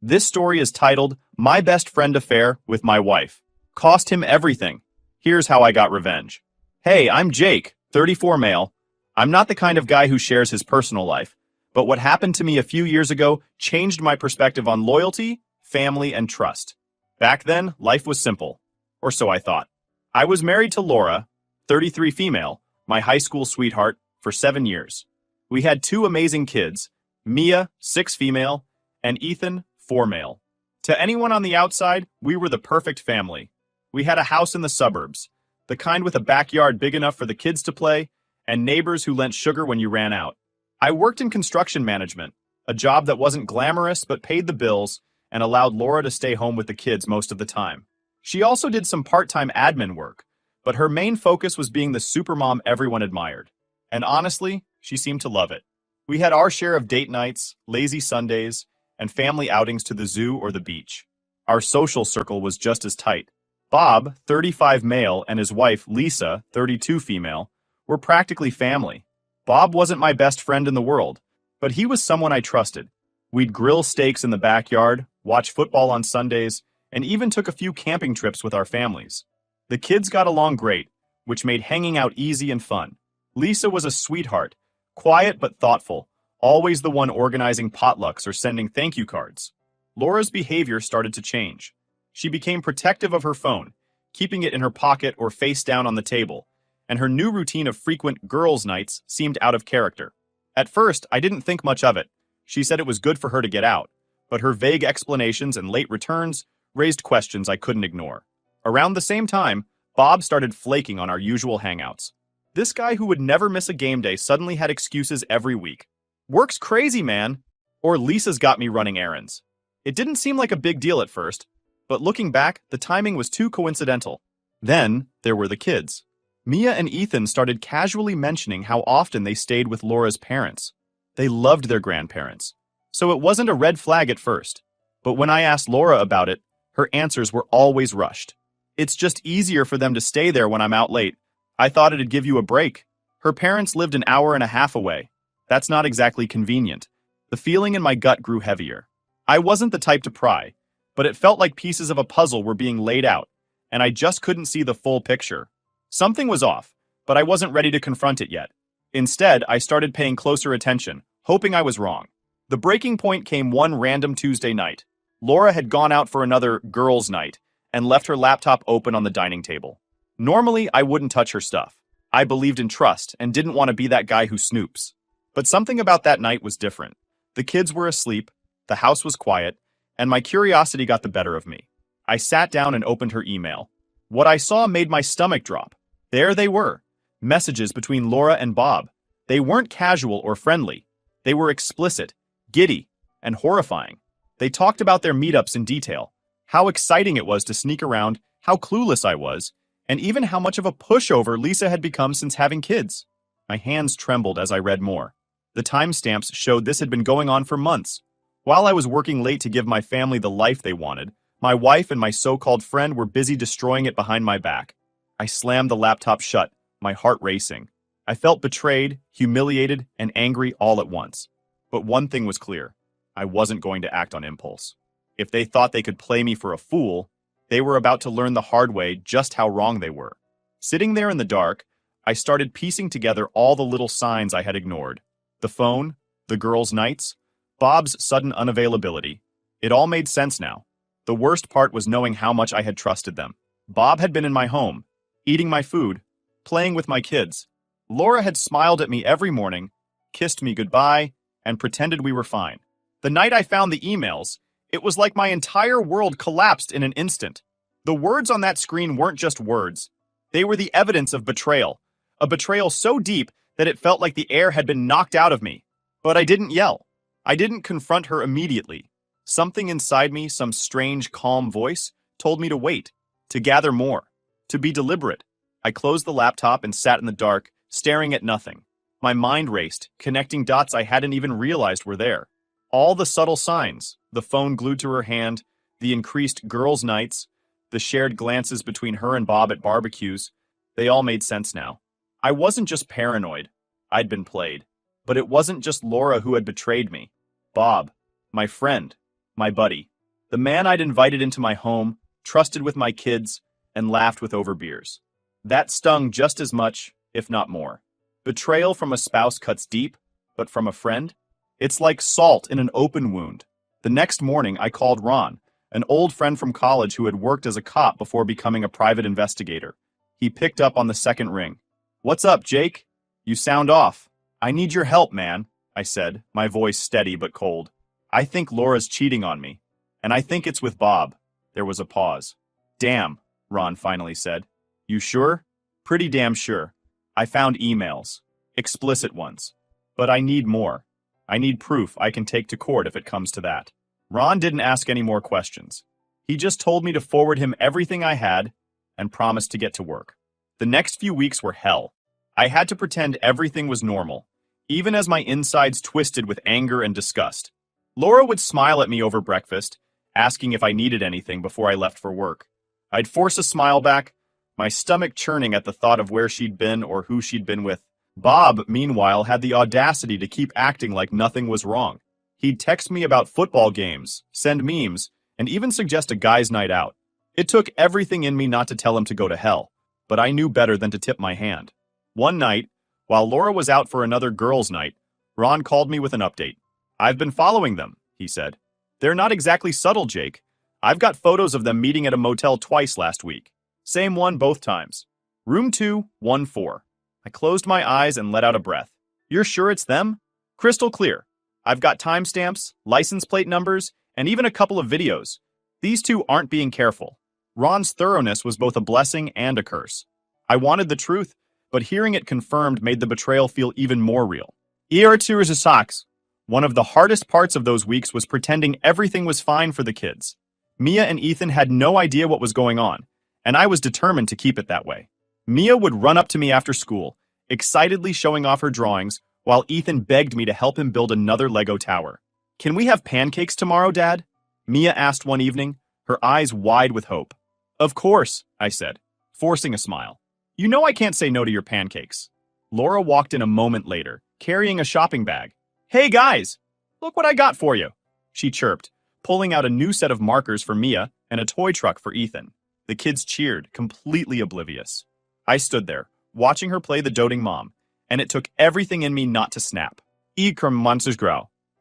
This story is titled My Best Friend Affair with My Wife. Cost him everything. Here's how I got revenge. Hey, I'm Jake, 34 male. I'm not the kind of guy who shares his personal life, but what happened to me a few years ago changed my perspective on loyalty, family, and trust. Back then, life was simple. Or so I thought. I was married to Laura, 33 female, my high school sweetheart, for 7 years. We had 2 amazing kids, Mia, 6 female, and Ethan, 4 male. To anyone on the outside, we were the perfect family. We had a house in the suburbs, the kind with a backyard big enough for the kids to play, and neighbors who lent sugar when you ran out. I worked in construction management, a job that wasn't glamorous but paid the bills and allowed Laura to stay home with the kids most of the time. She also did some part-time admin work, but her main focus was being the supermom everyone admired. And honestly, she seemed to love it. We had our share of date nights, lazy Sundays, and family outings to the zoo or the beach. Our social circle was just as tight. Bob, 35 male, and his wife, Lisa, 32 female, were practically family. Bob wasn't my best friend in the world, but he was someone I trusted. We'd grill steaks in the backyard, watch football on Sundays, and even took a few camping trips with our families. The kids got along great, which made hanging out easy and fun. Lisa was a sweetheart, quiet but thoughtful, always the one organizing potlucks or sending thank you cards. Laura's behavior started to change. She became protective of her phone, keeping it in her pocket or face down on the table, and her new routine of frequent girls' nights seemed out of character. At first, I didn't think much of it. She said it was good for her to get out, but her vague explanations and late returns raised questions I couldn't ignore. Around the same time, Bob started flaking on our usual hangouts. This guy who would never miss a game day suddenly had excuses every week. Work's crazy, man. Or Lisa's got me running errands. It didn't seem like a big deal at first, but looking back, the timing was too coincidental. Then, there were the kids. Mia and Ethan started casually mentioning how often they stayed with Laura's parents. They loved their grandparents. So it wasn't a red flag at first. But when I asked Laura about it, her answers were always rushed. It's just easier for them to stay there when I'm out late. I thought it'd give you a break. Her parents lived an hour and a half away. That's not exactly convenient. The feeling in my gut grew heavier. I wasn't the type to pry, but it felt like pieces of a puzzle were being laid out, and I just couldn't see the full picture. Something was off, but I wasn't ready to confront it yet. Instead, I started paying closer attention, hoping I was wrong. The breaking point came one random Tuesday night. Laura had gone out for another girls' night and left her laptop open on the dining table. Normally, I wouldn't touch her stuff. I believed in trust and didn't want to be that guy who snoops. But something about that night was different. The kids were asleep, the house was quiet, and my curiosity got the better of me. I sat down and opened her email. What I saw made my stomach drop. There they were, messages between Laura and Bob. They weren't casual or friendly. They were explicit, giddy, and horrifying. They talked about their meetups in detail, how exciting it was to sneak around, how clueless I was, and even how much of a pushover Lisa had become since having kids. My hands trembled as I read more. The timestamps showed this had been going on for months. While I was working late to give my family the life they wanted, my wife and my so-called friend were busy destroying it behind my back. I slammed the laptop shut, my heart racing. I felt betrayed, humiliated, and angry all at once. But one thing was clear. I wasn't going to act on impulse. If they thought they could play me for a fool, they were about to learn the hard way just how wrong they were. Sitting there in the dark, I started piecing together all the little signs I had ignored. The phone, the girls' nights, Bob's sudden unavailability. It all made sense now. The worst part was knowing how much I had trusted them. Bob had been in my home, eating my food, playing with my kids. Laura had smiled at me every morning, kissed me goodbye, and pretended we were fine. The night I found the emails, it was like my entire world collapsed in an instant. The words on that screen weren't just words. They were the evidence of betrayal, a betrayal so deep that it felt like the air had been knocked out of me. But I didn't yell. I didn't confront her immediately. Something inside me, some strange, calm voice, told me to wait, to gather more, to be deliberate. I closed the laptop and sat in the dark, staring at nothing. My mind raced, connecting dots I hadn't even realized were there. All the subtle signs, the phone glued to her hand, the increased girls' nights, the shared glances between her and Bob at barbecues, they all made sense now. I wasn't just paranoid. I'd been played. But it wasn't just Laura who had betrayed me. Bob, my friend, my buddy. The man I'd invited into my home, trusted with my kids, and laughed with over beers. That stung just as much, if not more. Betrayal from a spouse cuts deep, but from a friend? It's like salt in an open wound. The next morning, I called Ron, an old friend from college who had worked as a cop before becoming a private investigator. He picked up on the second ring. "What's up, Jake? You sound off." "I need your help, man," I said, my voice steady but cold. "I think Laura's cheating on me. And I think it's with Bob." There was a pause. "Damn," Ron finally said. "You sure?" "Pretty damn sure. I found emails. Explicit ones. But I need more. I need proof I can take to court if it comes to that." Ron didn't ask any more questions. He just told me to forward him everything I had and promised to get to work. The next few weeks were hell. I had to pretend everything was normal, even as my insides twisted with anger and disgust. Laura would smile at me over breakfast, asking if I needed anything before I left for work. I'd force a smile back, my stomach churning at the thought of where she'd been or who she'd been with. Bob, meanwhile, had the audacity to keep acting like nothing was wrong. He'd text me about football games, send memes, and even suggest a guy's night out. It took everything in me not to tell him to go to hell, but I knew better than to tip my hand. One night, while Laura was out for another girls' night, Ron called me with an update. "I've been following them," he said. "They're not exactly subtle, Jake. I've got photos of them meeting at a motel twice last week. Same one both times. Room 214. I closed my eyes and let out a breath. "You're sure it's them?" "Crystal clear. I've got timestamps, license plate numbers, and even a couple of videos. These two aren't being careful." Ron's thoroughness was both a blessing and a curse. I wanted the truth, but hearing it confirmed made the betrayal feel even more real. Socks. One of the hardest parts of those weeks was pretending everything was fine for the kids. Mia and Ethan had no idea what was going on, and I was determined to keep it that way. Mia would run up to me after school, excitedly showing off her drawings, while Ethan begged me to help him build another Lego tower. "Can we have pancakes tomorrow, Dad?" Mia asked one evening, her eyes wide with hope. "Of course," I said, forcing a smile. "You know I can't say no to your pancakes." Laura walked in a moment later, carrying a shopping bag. "Hey guys, look what I got for you," she chirped, pulling out a new set of markers for Mia and a toy truck for Ethan. The kids cheered, completely oblivious. I stood there, watching her play the doting mom, and it took everything in me not to snap.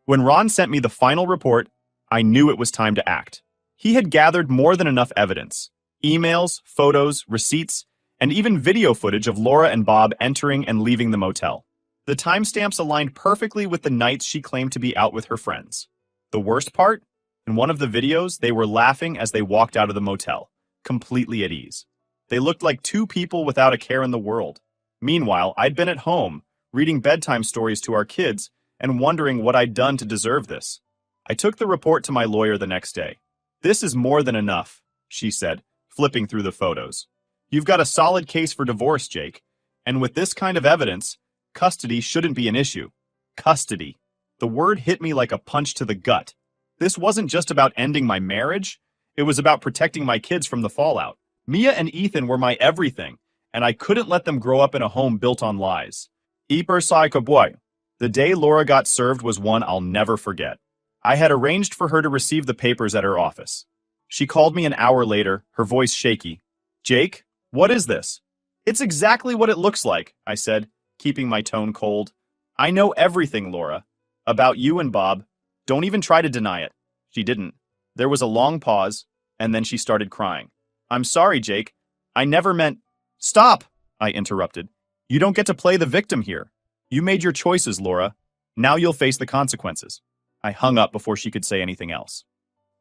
When Ron sent me the final report, I knew it was time to act. He had gathered more than enough evidence. Emails, photos, receipts, and even video footage of Laura and Bob entering and leaving the motel. The timestamps aligned perfectly with the nights she claimed to be out with her friends. The worst part? In one of the videos, they were laughing as they walked out of the motel, completely at ease. They looked like two people without a care in the world. Meanwhile, I'd been at home, reading bedtime stories to our kids, and wondering what I'd done to deserve this. I took the report to my lawyer the next day. "This is more than enough," she said, flipping through the photos. "You've got a solid case for divorce, Jake. And with this kind of evidence, custody shouldn't be an issue." Custody. The word hit me like a punch to the gut. This wasn't just about ending my marriage. It was about protecting my kids from the fallout. Mia and Ethan were my everything, and I couldn't let them grow up in a home built on lies. The day Laura got served was one I'll never forget. I had arranged for her to receive the papers at her office. She called me an hour later, her voice shaky. "Jake, what is this?" "It's exactly what it looks like," I said, keeping my tone cold. "I know everything, Laura. About you and Bob. Don't even try to deny it." She didn't. There was a long pause, and then she started crying. "I'm sorry, Jake. I never meant—" "Stop!" I interrupted. "You don't get to play the victim here. You made your choices, Laura. Now you'll face the consequences." I hung up before she could say anything else.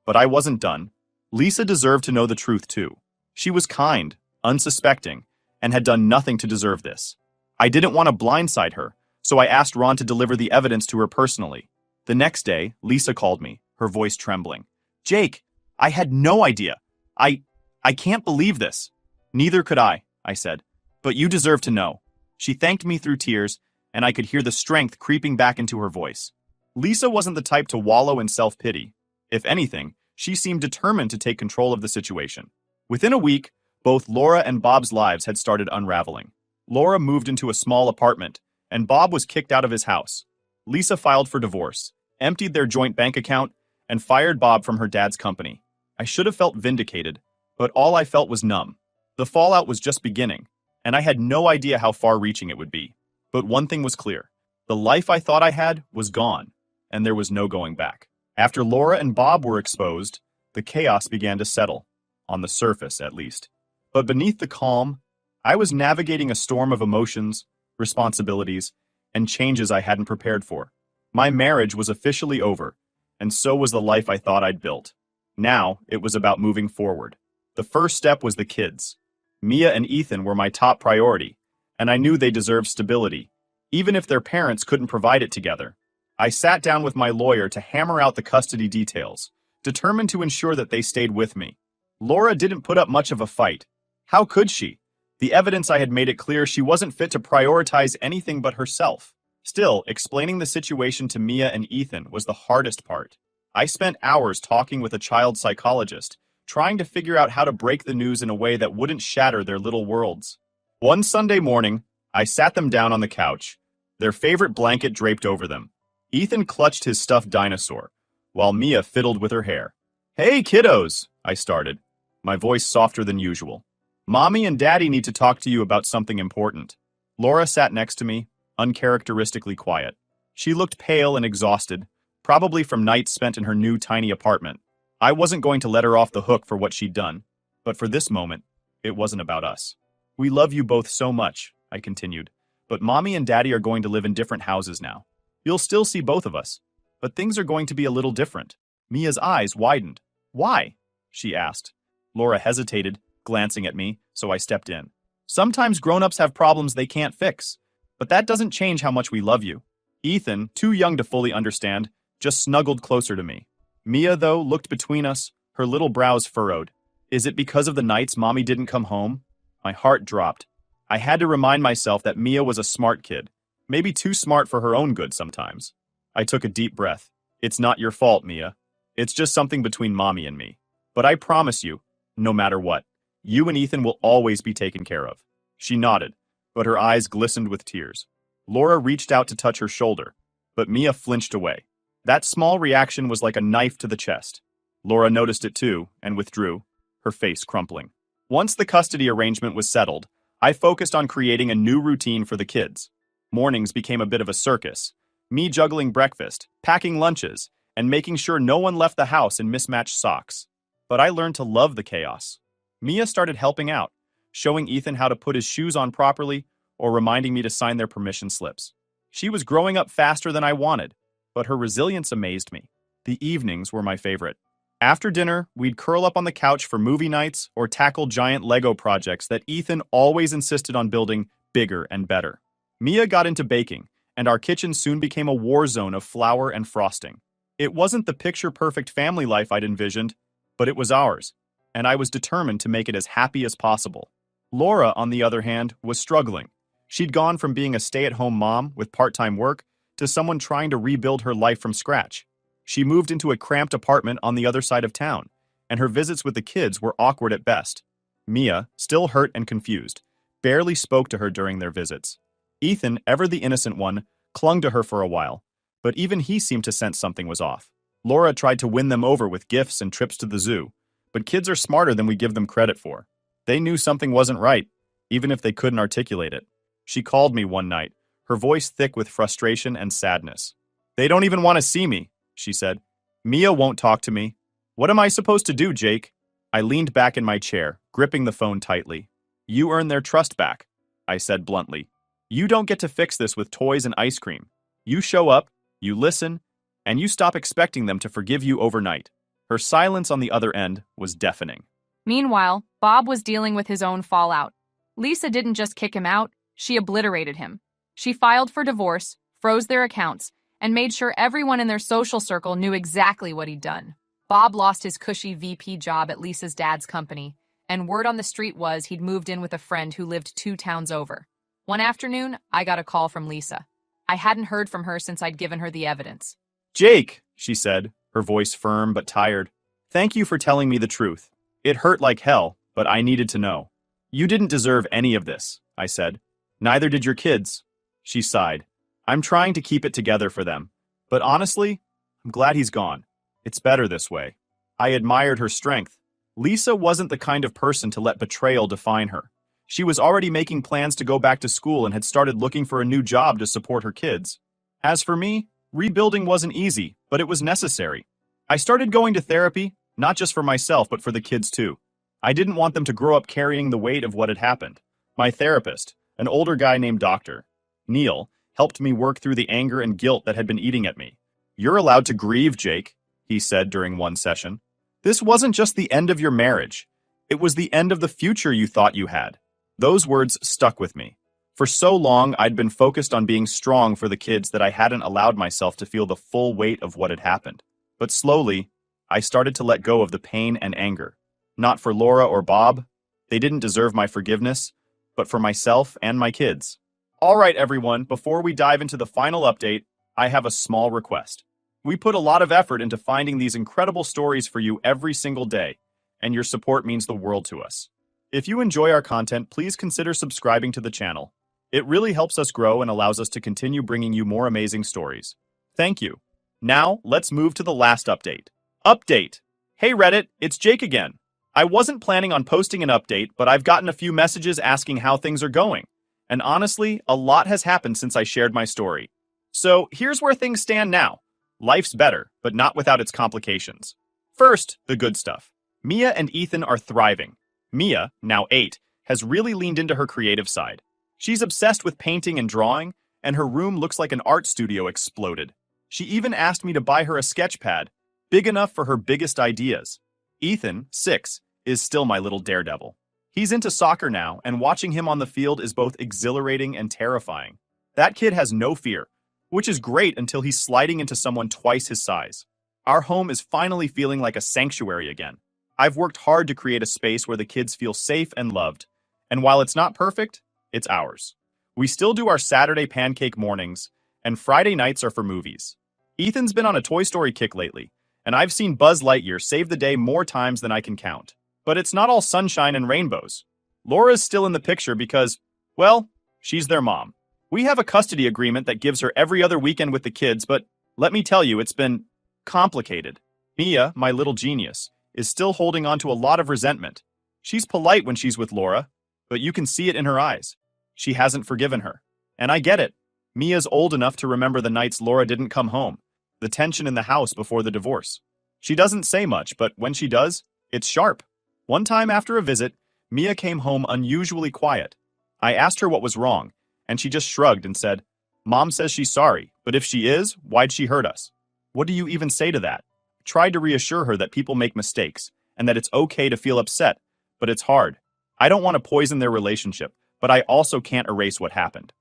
But I wasn't done. Lisa deserved to know the truth, too. She was kind, unsuspecting, and had done nothing to deserve this. I didn't want to blindside her, so I asked Ron to deliver the evidence to her personally. The next day, Lisa called me, her voice trembling. "Jake, I had no idea. I can't believe this." "Neither could I," said. "But you deserve to know." She thanked me through tears, and I could hear the strength creeping back into her voice. Lisa wasn't the type to wallow in self-pity. If anything, she seemed determined to take control of the situation. Within a week, both Laura and Bob's lives had started unraveling. Laura moved into a small apartment, and Bob was kicked out of his house. Lisa filed for divorce, emptied their joint bank account, and fired Bob from her dad's company. I should have felt vindicated, but all I felt was numb. The fallout was just beginning, and I had no idea how far-reaching it would be. But one thing was clear. The life I thought I had was gone, and there was no going back. After Laura and Bob were exposed, the chaos began to settle, on the surface at least. But beneath the calm, I was navigating a storm of emotions, responsibilities, and changes I hadn't prepared for. My marriage was officially over, and so was the life I thought I'd built. Now, it was about moving forward. The first step was the kids. Mia and Ethan were my top priority, and I knew they deserved stability, even if their parents couldn't provide it together. I sat down with my lawyer to hammer out the custody details, determined to ensure that they stayed with me. Laura didn't put up much of a fight. How could she? The evidence I had made it clear she wasn't fit to prioritize anything but herself. Still, explaining the situation to Mia and Ethan was the hardest part. I spent hours talking with a child psychologist, trying to figure out how to break the news in a way that wouldn't shatter their little worlds. One Sunday morning, I sat them down on the couch, their favorite blanket draped over them. Ethan clutched his stuffed dinosaur, while Mia fiddled with her hair. "Hey, kiddos," I started, my voice softer than usual. "Mommy and Daddy need to talk to you about something important." Laura sat next to me, uncharacteristically quiet. She looked pale and exhausted, probably from nights spent in her new tiny apartment. I wasn't going to let her off the hook for what she'd done, but for this moment, it wasn't about us. "We love you both so much," I continued, "but Mommy and Daddy are going to live in different houses now. You'll still see both of us, but things are going to be a little different." Mia's eyes widened. "Why?" she asked. Laura hesitated, glancing at me, so I stepped in. "Sometimes grown-ups have problems they can't fix, but that doesn't change how much we love you." Ethan, too young to fully understand, just snuggled closer to me. Mia, though, looked between us, her little brows furrowed. "Is it because of the nights Mommy didn't come home?" My heart dropped. I had to remind myself that Mia was a smart kid, maybe too smart for her own good sometimes. I took a deep breath. "It's not your fault, Mia. It's just something between Mommy and me. But I promise you, no matter what, you and Ethan will always be taken care of." She nodded, but her eyes glistened with tears. Laura reached out to touch her shoulder, but Mia flinched away. That small reaction was like a knife to the chest. Laura noticed it too, and withdrew, her face crumpling. Once the custody arrangement was settled, I focused on creating a new routine for the kids. Mornings became a bit of a circus, me juggling breakfast, packing lunches, and making sure no one left the house in mismatched socks. But I learned to love the chaos. Mia started helping out, showing Ethan how to put his shoes on properly or reminding me to sign their permission slips. She was growing up faster than I wanted, but her resilience amazed me. The evenings were my favorite. After dinner, we'd curl up on the couch for movie nights or tackle giant Lego projects that Ethan always insisted on building bigger and better. Mia got into baking, and our kitchen soon became a war zone of flour and frosting. It wasn't the picture-perfect family life I'd envisioned, but it was ours, and I was determined to make it as happy as possible. Laura, on the other hand, was struggling. She'd gone from being a stay-at-home mom with part-time work to someone trying to rebuild her life from scratch. She moved into a cramped apartment on the other side of town, and her visits with the kids were awkward at best. Mia, still hurt and confused, barely spoke to her during their visits. Ethan, ever the innocent one, clung to her for a while, but even he seemed to sense something was off. Laura tried to win them over with gifts and trips to the zoo, but kids are smarter than we give them credit for. They knew something wasn't right, even if they couldn't articulate it. She called me one night, her voice thick with frustration and sadness. "They don't even want to see me," she said. "Mia won't talk to me. What am I supposed to do, Jake?" I leaned back in my chair, gripping the phone tightly. "You earn their trust back," I said bluntly. "You don't get to fix this with toys and ice cream. You show up, you listen, and you stop expecting them to forgive you overnight." Her silence on the other end was deafening. Meanwhile, Bob was dealing with his own fallout. Lisa didn't just kick him out, she obliterated him. She filed for divorce, froze their accounts, and made sure everyone in their social circle knew exactly what he'd done. Bob lost his cushy VP job at Lisa's dad's company, and word on the street was he'd moved in with a friend who lived 2 towns over. One afternoon, I got a call from Lisa. I hadn't heard from her since I'd given her the evidence. "Jake," she said, her voice firm but tired. "Thank you for telling me the truth. It hurt like hell, but I needed to know." "You didn't deserve any of this," I said. "Neither did your kids." She sighed. "I'm trying to keep it together for them. But honestly, I'm glad he's gone. It's better this way. I admired her strength. Lisa wasn't the kind of person to let betrayal define her. She was already making plans to go back to school and had started looking for a new job to support her kids. As for me, rebuilding wasn't easy, but it was necessary. I started going to therapy, not just for myself, but for the kids too. I didn't want them to grow up carrying the weight of what had happened. My therapist, an older guy named Dr. Neil, helped me work through the anger and guilt that had been eating at me. "You're allowed to grieve, Jake," he said during one session. "This wasn't just the end of your marriage. It was the end of the future you thought you had." Those words stuck with me. For so long, I'd been focused on being strong for the kids that I hadn't allowed myself to feel the full weight of what had happened. But slowly, I started to let go of the pain and anger. Not for Laura or Bob. They didn't deserve my forgiveness, but for myself and my kids. All right, everyone, before we dive into the final update, I have a small request. We put a lot of effort into finding these incredible stories for you every single day, and your support means the world to us. If you enjoy our content, please consider subscribing to the channel. It really helps us grow and allows us to continue bringing you more amazing stories. Thank you. Now, let's move to the last update. Update! Hey Reddit, it's Jake again. I wasn't planning on posting an update, but I've gotten a few messages asking how things are going. And honestly, a lot has happened since I shared my story. So here's where things stand now. Life's better, but not without its complications. First, the good stuff. Mia and Ethan are thriving. Mia, now 8, has really leaned into her creative side. She's obsessed with painting and drawing, and her room looks like an art studio exploded. She even asked me to buy her a sketch pad, big enough for her biggest ideas. Ethan, 6, is still my little daredevil. He's into soccer now, and watching him on the field is both exhilarating and terrifying. That kid has no fear, which is great until he's sliding into someone twice his size. Our home is finally feeling like a sanctuary again. I've worked hard to create a space where the kids feel safe and loved, and while it's not perfect, it's ours. We still do our Saturday pancake mornings, and Friday nights are for movies. Ethan's been on a Toy Story kick lately, and I've seen Buzz Lightyear save the day more times than I can count. But it's not all sunshine and rainbows. Laura's still in the picture because, well, she's their mom. We have a custody agreement that gives her every other weekend with the kids, but let me tell you, it's been complicated. Mia, my little genius, is still holding on to a lot of resentment. She's polite when she's with Laura, but you can see it in her eyes. She hasn't forgiven her. And I get it. Mia's old enough to remember the nights Laura didn't come home, the tension in the house before the divorce. She doesn't say much, but when she does, it's sharp. One time after a visit, Mia came home unusually quiet. I asked her what was wrong, and she just shrugged and said, "Mom says she's sorry, but if she is, why'd she hurt us?" What do you even say to that? Tried to reassure her that people make mistakes, and that it's okay to feel upset, but it's hard. I don't want to poison their relationship, but I also can't erase what happened.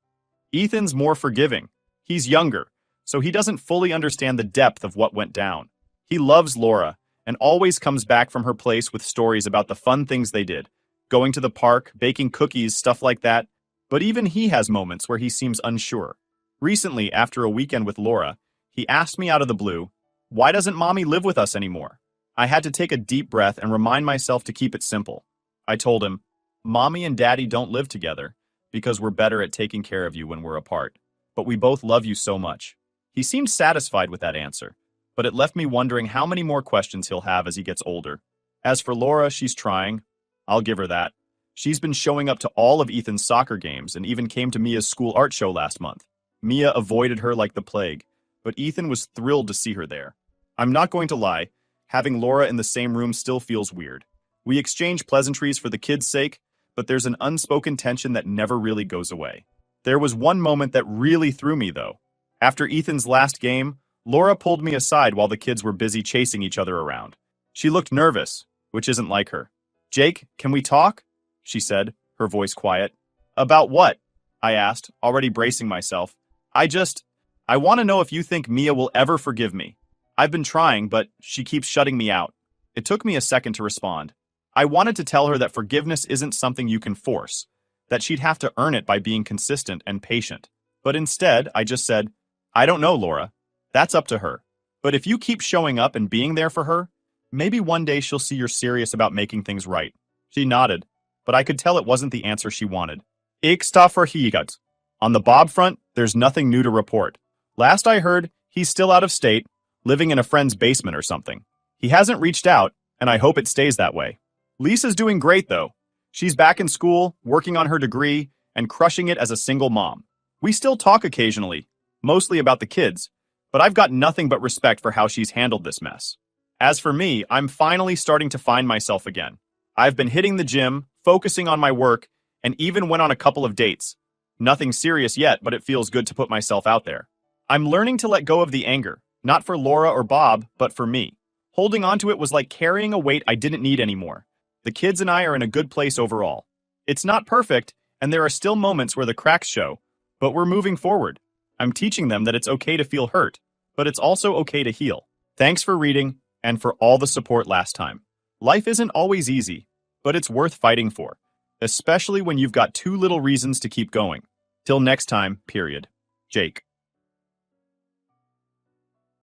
Ethan's more forgiving. He's younger, so he doesn't fully understand the depth of what went down. He loves Laura, and always comes back from her place with stories about the fun things they did, going to the park, baking cookies, stuff like that. But even he has moments where he seems unsure. Recently, after a weekend with Laura, he asked me out of the blue, "Why doesn't Mommy live with us anymore?" I had to take a deep breath and remind myself to keep it simple. I told him, "Mommy and Daddy don't live together because we're better at taking care of you when we're apart. But we both love you so much." He seemed satisfied with that answer, but it left me wondering how many more questions he'll have as he gets older. As for Laura, she's trying. I'll give her that. She's been showing up to all of Ethan's soccer games and even came to Mia's school art show last month. Mia avoided her like the plague, but Ethan was thrilled to see her there. I'm not going to lie, having Laura in the same room still feels weird. We exchange pleasantries for the kids' sake, but there's an unspoken tension that never really goes away. There was one moment that really threw me, though. After Ethan's last game, Laura pulled me aside while the kids were busy chasing each other around. She looked nervous, which isn't like her. "Jake, can we talk?" she said, her voice quiet. "About what?" I asked, already bracing myself. I want to know if you think Mia will ever forgive me. I've been trying, but she keeps shutting me out." It took me a second to respond. I wanted to tell her that forgiveness isn't something you can force, that she'd have to earn it by being consistent and patient. But instead, I just said, "I don't know, Laura. That's up to her. But if you keep showing up and being there for her, maybe one day she'll see you're serious about making things right." She nodded, but I could tell it wasn't the answer she wanted. Ik sta voor Higat. On the Bob front, there's nothing new to report. Last I heard, he's still out of state, living in a friend's basement or something. He hasn't reached out, and I hope it stays that way. Lisa's doing great, though. She's back in school, working on her degree, and crushing it as a single mom. We still talk occasionally, mostly about the kids, but I've got nothing but respect for how she's handled this mess. As for me, I'm finally starting to find myself again. I've been hitting the gym, focusing on my work, and even went on a couple of dates. Nothing serious yet, but it feels good to put myself out there. I'm learning to let go of the anger, not for Laura or Bob, but for me. Holding on to it was like carrying a weight I didn't need anymore. The kids and I are in a good place overall. It's not perfect, and there are still moments where the cracks show, but we're moving forward. I'm teaching them that it's okay to feel hurt, but it's also okay to heal. Thanks for reading, and for all the support last time. Life isn't always easy, but it's worth fighting for, especially when you've got too little reasons to keep going. Till next time, period. Jake.